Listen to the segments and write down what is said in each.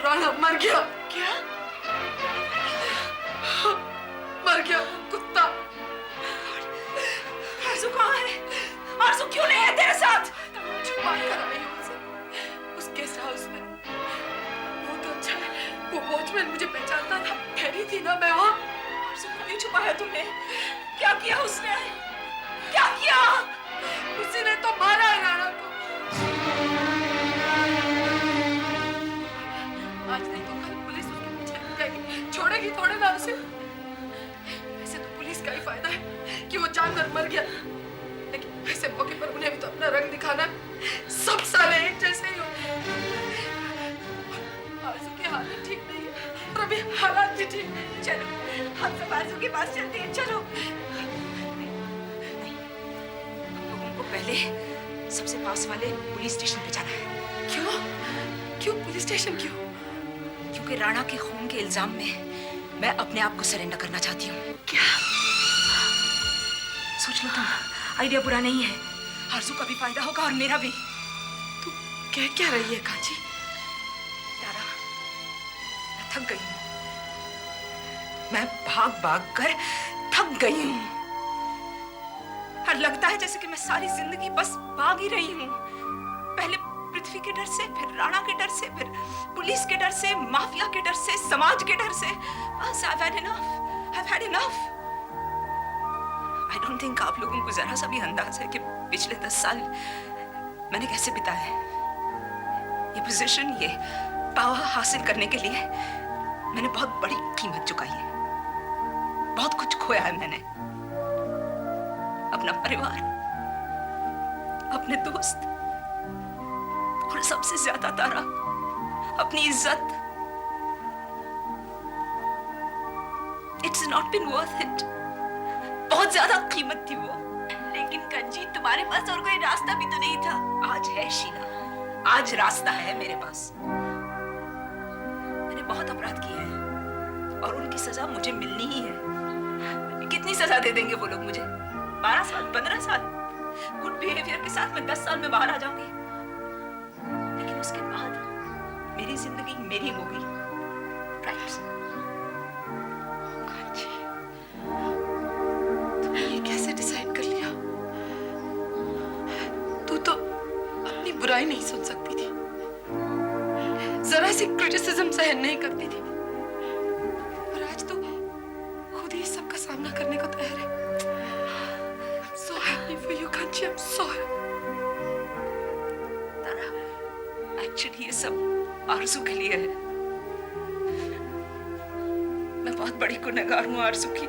राणा मर गया। क्या? मर गया कुत्ता। आरज़ू कहाँ है? आरज़ू क्यों नहीं है तेरे साथ? छुपा कर आई हूँ उसे उस गेस्ट हाउस में। वो तो अच्छा है, वो वॉचमैन मुझे पहचानता था, ठहरी थी ना मैं वहाँ। आरज़ू को क्यों छुपाया तुमने? क्या किया उसने? क्या किया? उसी ने तो मारा है राणा को। आज नहीं तो कल पुलिस उसके पीछे लगेगी, छोड़ेगी थोड़े ना उसे। वैसे तो पुलिस का ही फायदा है कि वो जानवर मर गया, लेकिन ऐसे मौके पर उन्हें भी तो अपना रंग दिखाना है। सब साले एक जैसे ही होते हैं। आरज़ू की हालत ठीक नहीं है और अभी हालात भी ठीक नहीं है। चलो हम सब आरज़ू के पास चलते हैं। चलो। पहले सबसे पास वाले पुलिस स्टेशन पे जाना है। क्यों? क्यों पुलिस स्टेशन क्यों? क्योंकि राणा के खून के इल्जाम में मैं अपने आप को सरेंडर करना चाहती हूँ। क्या? सोच लो तुम, आइडिया बुरा नहीं है। आरज़ू का भी फायदा होगा और मेरा भी। तू कह क्या रही है काजी? तारा, मैं थक गई हूँ। मैं भाग भाग कर थक गई हूँ और लगता है जैसे कि मैं सारी जिंदगी बस भाग ही रही हूँ। पहले पृथ्वी के डर से, फिर राणा के डर से, फिर पुलिस के डर से, माफिया के डर से, समाज के डर से। बस I've had enough. I've had enough. I don't think आप लोगों को जरा सा भी अंदाज है कि पिछले 10 साल मैंने कैसे बिताए। ये पोजीशन, ये पावर हासिल करने के लिए मैंने बहुत बड़ी कीमत चुकाई है। बहुत कुछ खोया है मैंने। अपना परिवार, अपने दोस्त और सबसे ज्यादा तारा, अपनी इज्जत। It's not been worth it. बहुत ज्यादा कीमत थी वो। लेकिन कंजी, तुम्हारे पास और कोई रास्ता भी तो नहीं था। आज है शीला, आज रास्ता है मेरे पास। मैंने बहुत अपराध किए हैं और उनकी सजा मुझे मिलनी ही है। कितनी सजा दे देंगे वो लोग मुझे? 12 साल, 15 साल? गुड बिहेवियर के साथ मैं 10 साल में बाहर आ जाऊंगी, लेकिन उसके बाद मेरी जिंदगी मेरी होगी। राइट? तुमने ये कैसे डिसाइड कर लिया? तू तो अपनी बुराई नहीं सुन सकती थी, जरा सी क्रिटिसिज्म सहन नहीं करती थी, और आज तो खुद ही सबका सामना करने को तैयार है। I'm so happy for you, Kanchi. I'm so happy. Tara, actually ये सब आरज़ू के लिए है। मैं बहुत बड़ी गुनहगार हूँ आरज़ू की।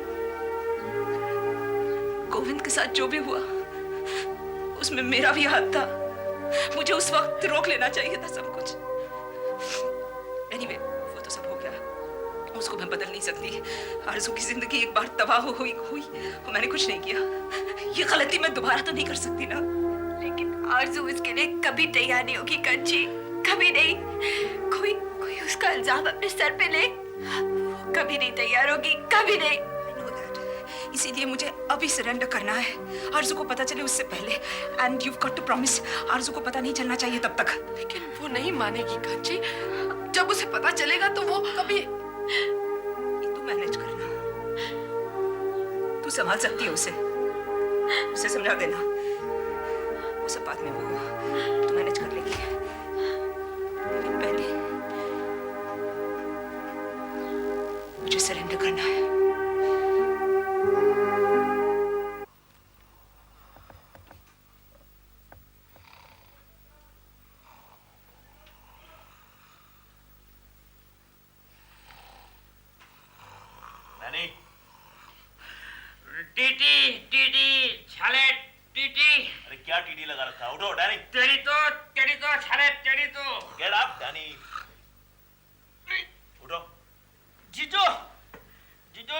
गोविंद के साथ जो भी हुआ उसमें मेरा भी हाथ था। मुझे उस वक्त रोक लेना चाहिए था सब कुछ। Anyway, वो तो सब हो गया, उसको मैं बदल नहीं सकती। आरज़ू की जिंदगी एक बार तबाह हुई और मैंने कुछ नहीं किया। ये गलती मैं दोबारा तो नहीं कर सकती ना। लेकिन आरज़ू इसके लिए कभी तैयार नहीं होगी कंची, कभी नहीं। कोई उसका इल्जाम अपने सर पे ले, वो कभी नहीं तैयार होगी, कभी नहीं। इसीलिए मुझे अभी सरेंडर करना है, आरज़ू को पता चले उससे पहले। And you've got to promise, आरज़ू को पता नहीं चलना चाहिए तब तक। लेकिन वो नहीं मानेगी कांची। जब उसे पता चलेगा तो वो कभी। तू मैनेज करना, तू संभाल सकती है उसे समझा देना। वो सब बात में वो तू मैनेज कर लेगी, लेकिन पहले मुझे सरेंडर करना है। टीटी टीटी छाले टीटी। अरे क्या टीटी लगा रखा है? उठो डैनी। टेढ़ी तो छाले टेढ़ी तो। Get up Danny. उठो। जीजो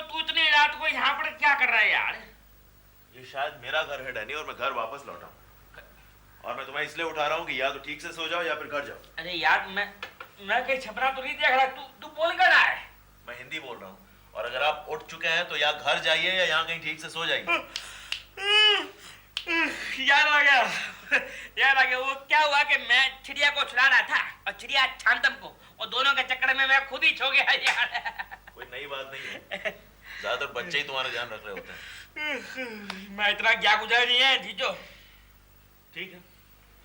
तू इतनी रात को यहाँ पर क्या कर रहा है यार? ये शायद मेरा घर है डैनी, और मैं घर वापस लौटा हूँ, और मैं तुम्हें इसलिए उठा रहा हूँ कि या तो ठीक से सो जाओ या फिर घर जाओ। अरे यार मैं कहीं छपरा तो नहीं देख रहा। तू बोल क्या रहा है? मैं हिंदी बोल रहा हूँ, और अगर आप उठ चुके हैं तो या घर जाइए या यहाँ कहीं ठीक से सो जाइए। याद आ गया। वो क्या हुआ कि मैं चिड़िया को छुड़ा रहा था और चिड़िया छांतम को और दोनों के चक्कर में मैं खुद ही छो गया यार। कोई नई बात नहीं है, ज्यादातर बच्चे ही तुम्हारा ध्यान रख रहे होते हैं। मैं इतना क्या गुजर नहीं है जीजो। ठीक है,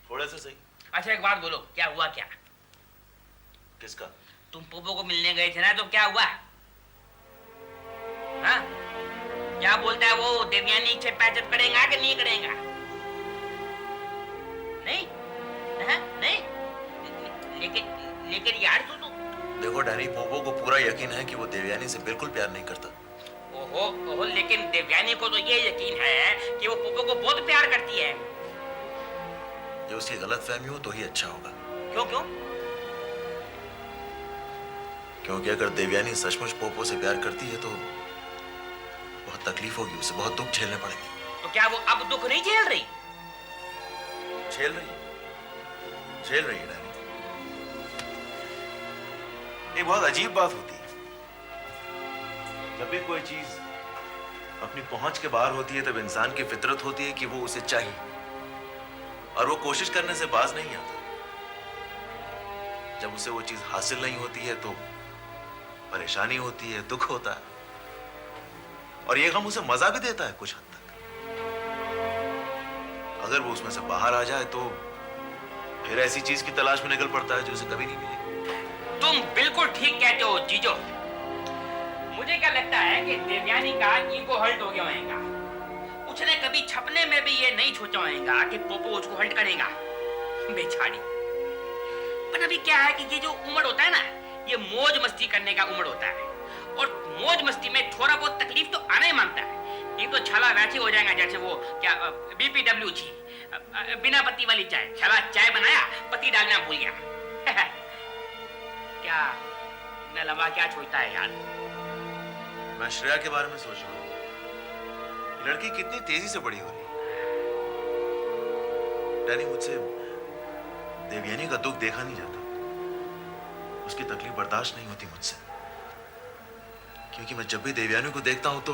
थोड़ा सा सही। अच्छा एक बात बोलो, क्या हुआ क्या? किसका? तुम पोपो को मिलने गए थे ना, तो क्या हुआ? हाँ? क्या बोलता है वो, देवयानी से पैचअप करेगा कि नहीं करेगा? नहीं? हाँ? नहीं? लेकिन यार तू तो। देखो डैनी, पोपो को पूरा यकीन है कि वो देवयानी से बिल्कुल प्यार नहीं करता। ओहो, लेकिन देवयानी को तो ये यकीन है कि वो पोपो को बहुत प्यार करती है। ये उसकी गलतफहमी हो तो ही अच्छा होगा। क्यों? क्योंकि अगर देवयानी सचमुच पोपो से प्यार करती है तो बहुत तकलीफ होगी, उसे बहुत दुख झेलने पड़ेंगे। तो क्या वो अब दुख नहीं झेल रही? झेल रही है डैनी। ये बहुत अजीब बात होती है, जब भी कोई चीज अपनी पहुंच के बाहर होती है तब इंसान की फितरत होती है कि वो उसे चाहिए और वो कोशिश करने से बाज नहीं आता। जब उसे वो चीज हासिल नहीं होती है तो परेशानी होती है, दुख होता है और ये गम उसे मजा भी देता है कुछ हद तक। अगर वो उसमें से बाहर आ जाए तो फिर ऐसी चीज की तलाश में निकल पड़ता है जो उसे कभी नहीं मिलेगी। तुम बिल्कुल ठीक कहते हो जीजो। मुझे क्या लगता है कि देवयानी का ईगो हर्ट हो गया होगा। उसने कभी छपने में भी ये नहीं सोचा होगा कि पोपो उसको हर्ट करेगा, बेचारी। पर अभी क्या है कि ये जो उम्र होता है ना, ये मौज मस्ती करने का उम्र होता है और मौज मस्ती में थोड़ा बहुत तकलीफ तो आना ही मांगता है। एक तो छाला वैसे हो जाएगा जैसे वो क्या BPW थी, बिना पत्ती वाली चाय। छाला चाय बनाया, पत्ती डालना भूल गया। क्या नलवा क्या सोचता है यार? मैं श्रेया के बारे में सोच रहा हूँ। लड़की कितनी तेजी से बड़ी हो रही है। डैनी, मुझसे देवयानी का दुख देखा नहीं जाता, उसकी तकलीफ बर्दाश्त नहीं होती मुझसे, क्योंकि मैं जब भी देवयानी को देखता हूं तो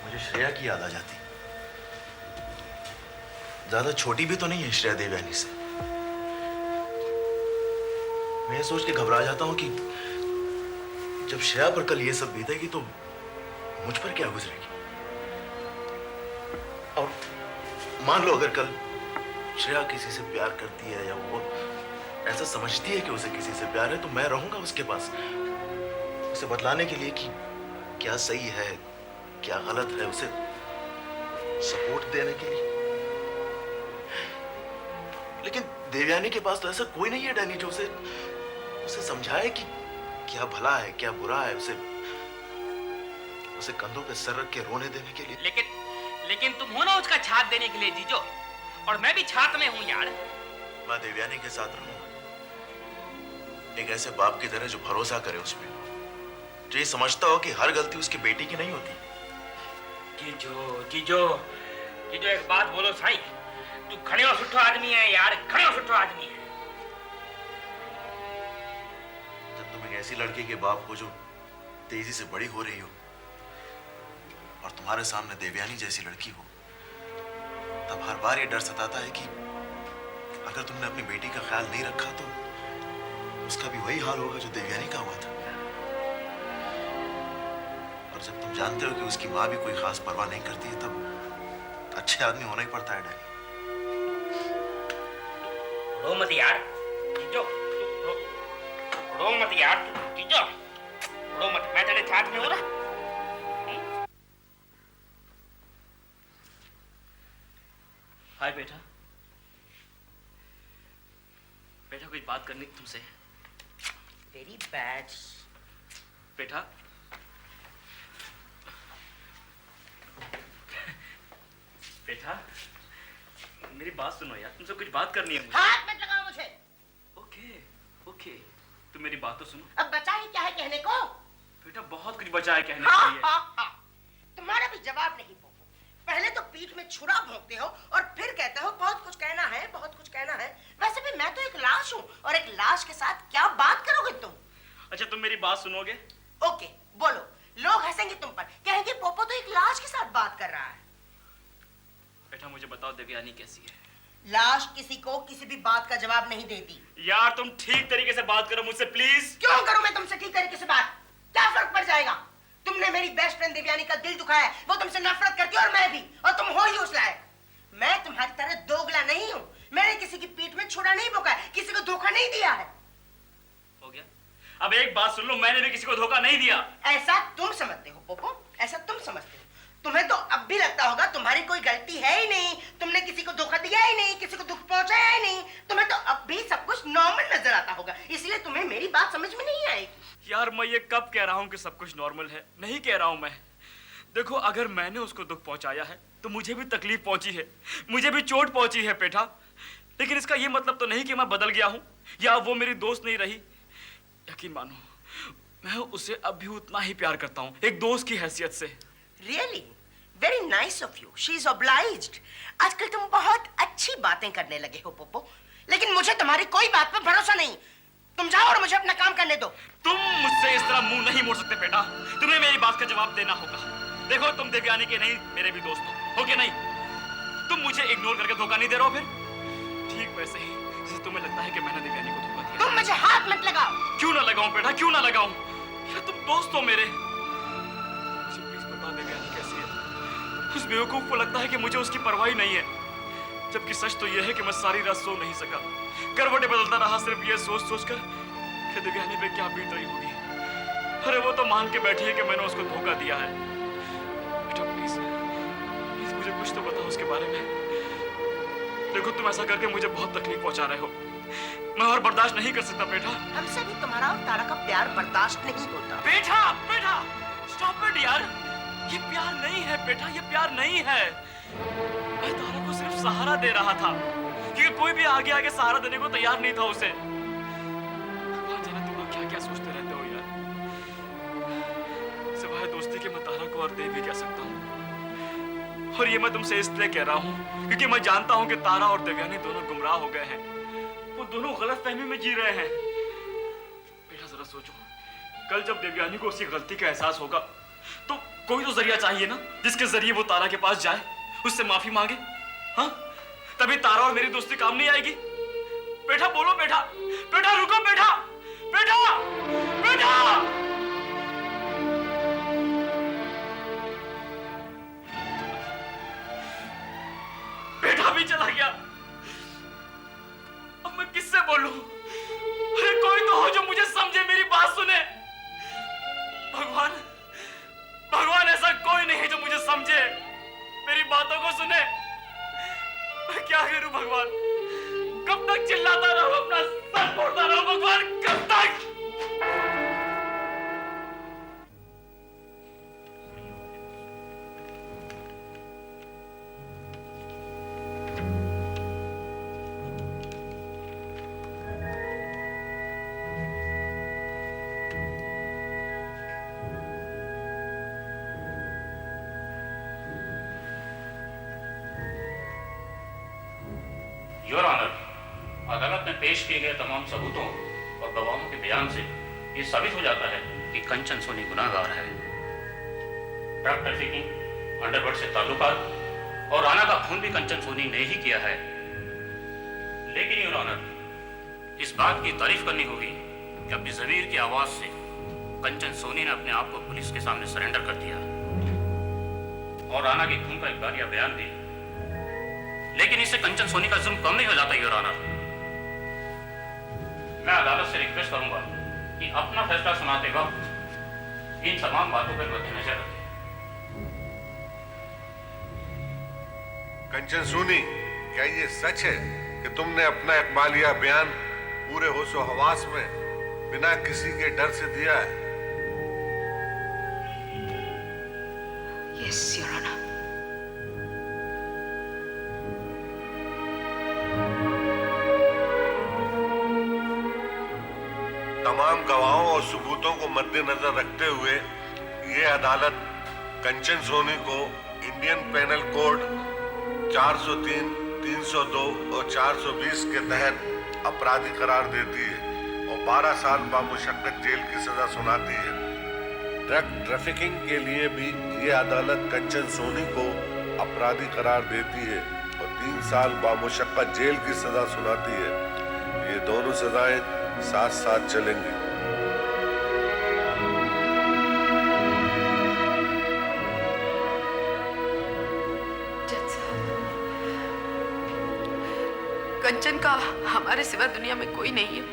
मुझे श्रेया की याद आ जाती। ज्यादा छोटी भी तो नहीं है श्रेया देवयानी से। मैं ये सोच के घबरा जाता हूं कि जब श्रेया पर कल ये सब बीतेगी तो मुझ पर क्या गुजरेगी। और मान लो अगर कल श्रेया किसी से प्यार करती है या वो ऐसा समझती है कि उसे किसी से प्यार है, तो मैं रहूंगा उसके पास उसे बतलाने के लिए कि क्या सही है क्या गलत है, उसे सपोर्ट देने के लिए। लेकिन देवयानी के पास तो ऐसा कोई नहीं है डैनी जो उसे समझाए कि क्या भला है क्या बुरा है, उसे कंधों पे सर रख के रोने देने के लिए। लेकिन तुम हो ना उसका छात देने के लिए जीजो, और मैं भी छात में हूं यार। मैं देवयानी के साथ रहूंगा, एक ऐसे बाप की तरह जो भरोसा करे उस पे, जो ये समझता हो कि हर गलती उसकी बेटी की नहीं होती। जीजो एक बात बोलो साईं, तू घणो सुठो आदमी है यार, घणो सुठो आदमी है। जब तुम एक ऐसी लड़की के बाप को जो तेजी से बड़ी हो रही हो और तुम्हारे सामने देवयानी जैसी लड़की हो, तब हर बार ये डर सताता है कि अगर तुमने अपनी बेटी का ख्याल नहीं रखा तो उसका भी वही हाल होगा जो देवयानी का हुआ था। और जब तुम जानते हो कि उसकी माँ भी कोई खास परवाह नहीं करती है, तब अच्छे आदमी होना ही पड़ता है डैनी। रो मत यार जीजो, रो मत यार जीजो, रो मत, मैं तेरे साथ में हूं ना। हाय बेटा, कोई बात करनी थी तुमसे। तेरी बैट बेटा, मेरी बात सुनो यार, तुमसे कुछ बात करनी है मुझे। हाथ मत लगाओ मुझे। ओके, तुम मेरी बात तो सुनो। अब बचा ही क्या है कहने को? बेटा बहुत कुछ बचा है कहने हाँ, के लिए। हाँ। तुम्हारा भी जवाब नहीं पोपो। पहले तो पीठ में छुरा भोंकते हो और फिर कहते हो बहुत कुछ कहना है, बहुत कुछ कहना है। वैसे भी मैं तो एक लाश हूँ और एक लाश के साथ क्या बात करोगे तुम? अच्छा तुम मेरी बात सुनोगे? ओके, बोलो। लोग हंसेंगे तुम पर, कहेंगे पोपो तो एक लाश के साथ बात कर रहा है। बेटा मुझे बताओ देवयानी कैसी है? लाश किसी को किसी भी बात का जवाब नहीं देती। यार तुम ठीक तरीके से बात करो मुझसे प्लीज। क्यों करूं मैं तुमसे ठीक तरीके से बात? क्या फर्क पड़ जाएगा? तुमने मेरी बेस्ट फ्रेंड देवयानी का दिल दुखाया है, वो तुमसे नफरत करती है और मैं भी, और तुम हो ही उस लायक। मैं तुम्हारी तरह दोगला नहीं हूं। मैंने किसी की पीठ में छुरा नहीं भोंका है, किसी को धोखा नहीं दिया है। हो गया? अब एक बात सुन लो, मैंने भी किसी को धोखा नहीं दिया। ऐसा तुम समझते हो पोपो, ऐसा तुम समझते हो। तुम्हें तो अब भी लगता होगा तुम्हारी कोई गलती है ही नहीं, तुमने किसी को धोखा दिया ही नहीं, किसी को दुख पहुंचाया ही नहीं। तुम्हें तो अब भी सब कुछ नॉर्मल नजर आता होगा, इसलिए तुम्हें मेरी बात समझ में नहीं आएगी। यार मैं ये कब कह रहा हूँ कि सब कुछ नॉर्मल है? नहीं कह रहा हूँ मैं। देखो अगर मैंने उसको दुख पहुंचाया है तो मुझे भी तकलीफ पहुंची है, मुझे भी चोट पहुंची है पेठा। लेकिन इसका ये मतलब तो नहीं कि मैं बदल गया हूँ या वो मेरी दोस्त नहीं रही। यकीन मानो मैं उसे अब भी उतना ही प्यार करता हूँ, एक दोस्त की हैसियत से। Really? Very nice of you. She is obliged. आजकल तुम बहुत अच्छी बातें करने लगे हो पोपो, लेकिन मुझे तुम्हारी कोई बात पर भरोसा नहीं। तुम जाओ और मुझे अपना काम करने दो। तुम मुझसे इस तरह मुंह नहीं मोड़ सकते बेटा, तुम्हें मेरी बात का जवाब देना होगा। देखो तुम देवयानी के नहीं मेरे भी दोस्त हो कि नहीं? तुम मुझे इग्नोर करके धोखा नहीं दे रहे हो फिर? ठीक वैसे ही जैसे तुम्हें लगता है कि मैंने देवयानी को धोखा दिया। तुम मुझे हाथ मत लगाओ। क्यों ना लगाऊं बेटा, क्यों ना लगाऊं? यार तुम दोस्त हो मेरे। मुझे प्लीज बता देवयानी कैसी है? उस बेवकूफ को लगता है कि मुझे उसकी परवाह ही नहीं है, जबकि सच तो यह है कि मैं सारी रात सो नहीं सका। करवटें बदलता रहा सिर्फ ये सोच सोच कर कि देवयानी पे क्या बीत रही होगी। अरे वो तो मान के बैठी है कि मैंने उसको धोखा दिया है। बेटा प्लीज प्लीज मुझे कुछ तो बताओ उसके बारे में। देखो तुम ऐसा करके मुझे बहुत तकलीफ पहुंचा रहे हो, मैं और बर्दाश्त नहीं कर सकता बेटा। हमसे भी तुम्हारा और तारा का प्यार बर्दाश्त नहीं होता। बेटा बेटा स्टॉप इट यार, ये प्यार नहीं है बेटा, ये प्यार नहीं है। मैं तारा को सिर्फ सहारा दे रहा था क्योंकि कोई भी आगे आगे सहारा देने को तैयार नहीं था उसे। भगवान जाने तुम लोग क्या क्या सोचते रहते हो यार। सिवाय दोस्ती के मैं तारा को और दे भी क्या सकता हूँ। और ये मैं तुमसे इसलिए कह रहा हूँ क्योंकि मैं जानता हूँ कि तारा और देवयानी दोनों गुमराह हो गए हैं, वो दोनों गलतफहमी में जी रहे हैं। बेटा जरा सोचो, कल जब देवयानी को उसकी गलती का एहसास होगा तो कोई तो जरिया चाहिए ना जिसके जरिए वो तारा के पास जाए, उससे माफी मांगे। हाँ तभी तारा और मेरी दोस्ती काम नहीं आएगी। बेटा बोलो बेटा, बेटा रुको बेटा, बेटा बेटा। बेटा भी चला गया, अब मैं किससे बोलूं? अरे कोई तो हो जो मुझे समझे, मेरी बात सुने। भगवान भगवान ऐसा कोई नहीं है जो मुझे समझे, मेरी बातों को सुने। मैं क्या करूं भगवान? कब तक चिल्लाता रहूं, अपना सर फोड़ता रहूं भगवान, कब तक? योर ऑनर, अदालत में पेश किए गए तमाम सबूतों और गवाहों के बयान से ये साबित हो जाता है कि कंचन सोनी गुनाहगार है। ड्रग ट्रैफिकिंग, अंडरवर्ल्ड से ताल्लुकात और राणा का खून भी कंचन सोनी ने ही किया है। लेकिन योर ऑनर, इस बात की तारीफ करनी होगी कि अपनी ज़मीर की आवाज से कंचन सोनी ने अपने आप को पुलिस के सामने सरेंडर कर दिया और राणा के खून का इकरारिया बयान दिया। लेकिन इससे कंचन सोनी का जुर्म कम नहीं हो जाता योर ऑनर। मैं अदालत से रिक्वेस्ट करूंगा कि अपना फैसला सुनाते वक्त इन तमाम बातों पर मद्देनजर रखें। कंचन सोनी, क्या ये सच है कि तुमने अपना इकबालिया बयान पूरे होशो हवास में बिना किसी के डर से दिया है? Yes your honour. तमाम गवाहों और सबूतों को मद्देनजर रखते हुए ये अदालत कंचन सोनी को इंडियन पेनल कोड 403, 302 और 420 के तहत अपराधी करार देती है और 12 साल बामुशक्कत जेल की सजा सुनाती है। ड्रग ट्रैफिकिंग के लिए भी ये अदालत कंचन सोनी को अपराधी करार देती है और 3 साल बामुशक्कत जेल की सजा सुनाती है। ये दोनों सजाएं साथ साथ चलेंगी। कंचन का हमारे सिवा दुनिया में कोई नहीं है।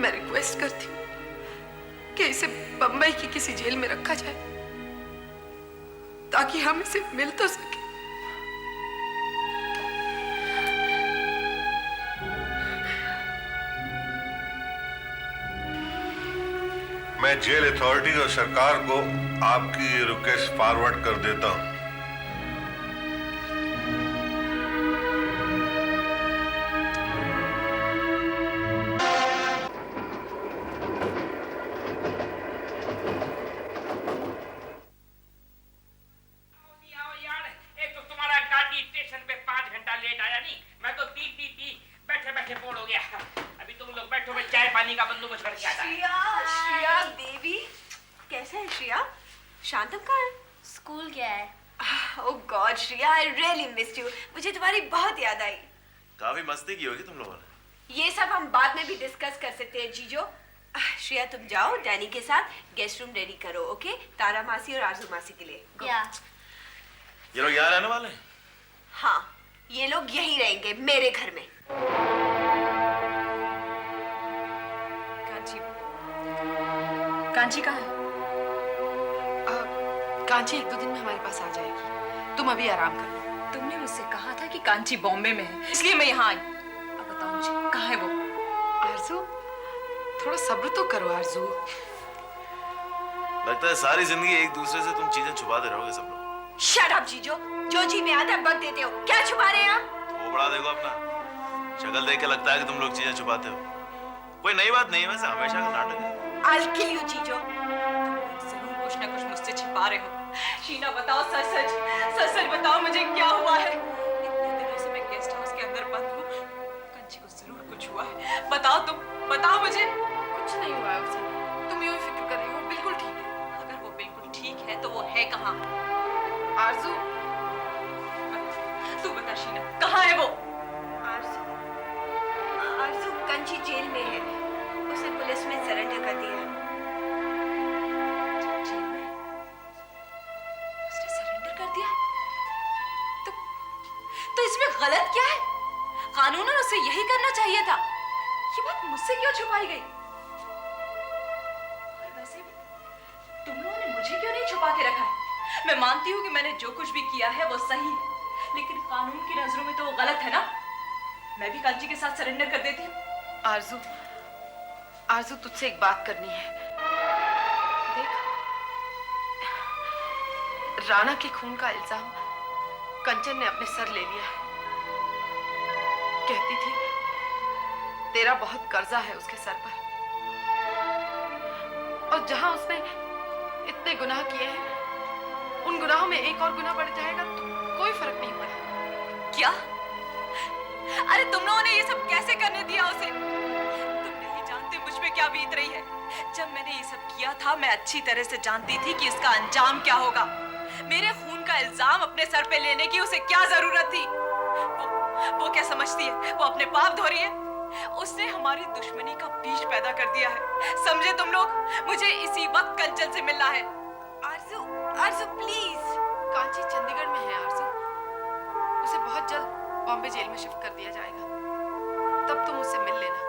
मैं रिक्वेस्ट करती हूँ कि इसे बम्बई की किसी जेल में रखा जाए ताकि हम इसे मिल तो सके। मैं जेल अथॉरिटी और सरकार को आपकी ये रिक्वेस्ट फॉरवर्ड कर देता हूँ। आओ यार, एक तो तुम्हारा गाड़ी स्टेशन पे 5 घंटा लेट आया नहीं, मैं तो पी बैठे बैठे बोर हो गया। अभी तुम लोग बैठो, मैं चाय पानी का बंदोबस्त करके आता हूं। श्रेया देवी, कैसे है श्रेया? शांतम कहाँ है? स्कूल गया है। Oh god Shreya, I really missed you. मुझे तुम्हारी बहुत याद आई। काफी मस्ती की होगी तुम लोगों ने। ये सब हम बाद में भी डिस्कस कर सकते हैं जीजो। श्रेया तुम जाओ, डैनी के साथ गेस्ट रूम रेडी करो, ओके? तारा मासी और आरजू मासी के लिए। Go. या ये लोग यहाँ रहने वाले हैं? हाँ, ये लोग यहीं रहेंगे मेरे घर में। कांची कहाँ है? कांची 1-2 दिन में हमारे पास आ जाएगी। तुम अभी आराम कर लो। तुमने मुझसे कहा था कि कांची बॉम्बे में है, इसलिए मैं यहाँ आई। अब बताओ मुझे कहाँ है वो? आरजू, थोड़ा सब्र तो करो आरजू। लगता है सारी जिंदगी एक दूसरे से तुम चीजें छुपाते रहोगे सब लोग। शट अप जीजो, जो जी में आता है बक देते हो। क्या छुपा रहे हैं आप? वो बड़ा देखो अपना, शक्ल देख के लगता है कि तुम लोग चीजें छुपाते हो। कोई नई बात नहीं है, वैसे हमेशा का नाटक है। I'll kill you जीजो। जरूर कुछ ना कुछ मुझसे छिपा रहे हो। शीना बताओ, सच बताओ मुझे क्या हुआ है? इतने दिनों से मैं गेस्ट हाउस के अंदर बंद हूँ। कंची को जरूर कुछ हुआ है। बताओ तुम, बताओ मुझे। कुछ नहीं हुआ है उसे। तुम यूं ही फिक्र कर रही हो, बिल्कुल ठीक है। अगर वो बिल्कुल ठीक है तो वो है कहाँ? आरजू, तू बता शीना, कहाँ है वो? आरजू कंची जेल में है। उसे पुलिस में सरेंडर कर दिया। जेल में? उसने सरेंडर कर दिया? तो इसमें गलत क्या है? कानूनन उसे यही करना चाहिए था। ये बात मुझसे क्यों छुपाई गई? और वैसे भी तुम लोगों ने मुझे क्यों नहीं छुपा के रखा है? मैं मानती हूँ कि मैंने जो कुछ भी किया है वो सही है, लेकिन कानून की नजरों में तो वो गलत है ना। मैं भी कांची के साथ सरेंडर कर देती हूँ। आरजू, आरजू तुझसे एक बात करनी है। देख, राणा के खून का इल्जाम कंचन ने अपने सर ले लिया है। कहती थी तेरा बहुत कर्जा है उसके सर पर, और जहां उसने इतने गुनाह किए हैं, उन गुनाहों में एक और गुनाह बढ़ जाएगा तो कोई फर्क नहीं पड़ेगा। क्या? अरे तुम लोगों ने ये सब कैसे करने दिया उसे? तुम नहीं जानते मुझ पे क्या बीत रही है। जब मैंने ये सब किया था, मैं अच्छी तरह से जानती थी कि इसका अंजाम क्या होगा। मेरे खून का इल्जाम अपने सर पे लेने की उसे क्या जरूरत थी? वो क्या समझती है वो अपने पाप धो रही है? उसने हमारी दुश्मनी का बीज पैदा कर दिया है। समझे तुम लोग? मुझे इसी वक्त कंचन से मिलना है। आरजू, आरजू प्लीज। कांची चंडीगढ़ में है आरजू। उसे बहुत जल्द बॉम्बे जेल में शिफ्ट कर दिया जाएगा। तब तुम उससे मिल लेना,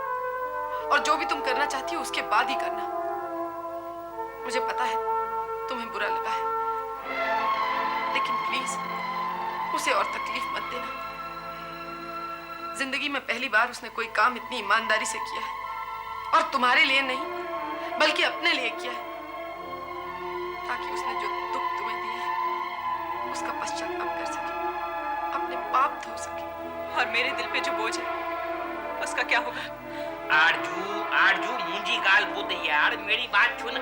और जो भी तुम करना चाहती हो उसके बाद ही करना। मुझे पता है तुम्हें बुरा लगा है, लेकिन प्लीज उसे और तकलीफ मत देना। जिंदगी में पहली बार उसने कोई काम इतनी ईमानदारी से किया है, और तुम्हारे लिए नहीं बल्कि अपने लिए किया है, ताकि उसने जो दुख तुम्हें दिए हैं उसका पश्चाताप कर सके, अपने पाप धो सके। और मेरे दिल पे जो बोझ है उसका क्या होगा? आरजू मुंजी गाल बोल दे यार, मेरी बात सुन।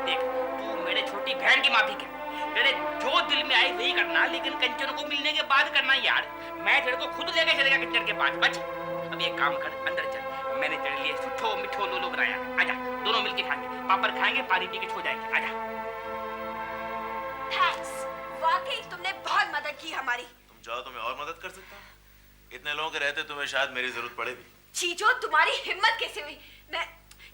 देख, तू मेरे छोटी बहन की माफी कर। तेरे जो दिल में आई वही करना, लेकिन कंचन को मिलने के बाद करना यार। मैं तेरे को खुद लेके चलेगा कंचन के पास। बच, अब ये काम कर, अंदर चल। मैंने तेरे लिए सुठो मिठो लोलो बनाया। आजा, दोनों मिलके खाएंगे, पापड़ खाएंगे, पानी पी के सो जाएंगे। आजा। थैंक्स, वाकई तुमने बहुत मदद की हमारी। तुम चाहो तो मैं और मदद कर सकता हूँ। इतने लोगों के रहते तुम्हें शायद मेरी जरूरत पड़े भी। चीजो, तुम्हारी हिम्मत कैसे हुई? मैं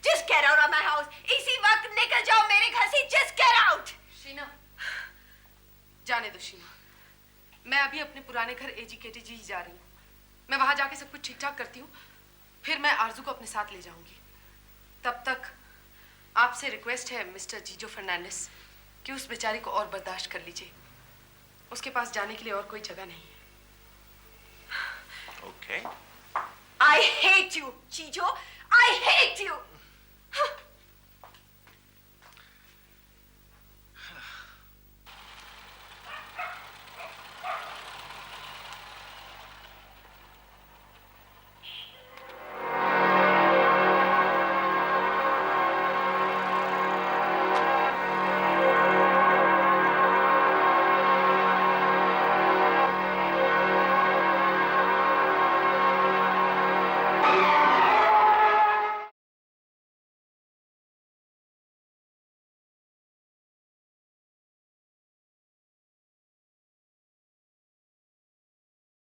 just get out of my house. इसी वक्त निकल जाओ मेरे घर से। Just get out. शीना, जाने दो शीना। मैं अभी अपने पुराने घर एजीकेटी जी जा रही हूँ। मैं वहां जाके सब कुछ ठीक ठाक करती हूँ, फिर मैं आरजू को अपने साथ ले जाऊंगी। तब तक आपसे रिक्वेस्ट है मिस्टर जीजो फर्नांडिस कि उस बेचारी को और बर्दाश्त कर लीजिए। उसके पास जाने के लिए और कोई जगह नहीं है। Okay. I hate you, Chijo. I hate you.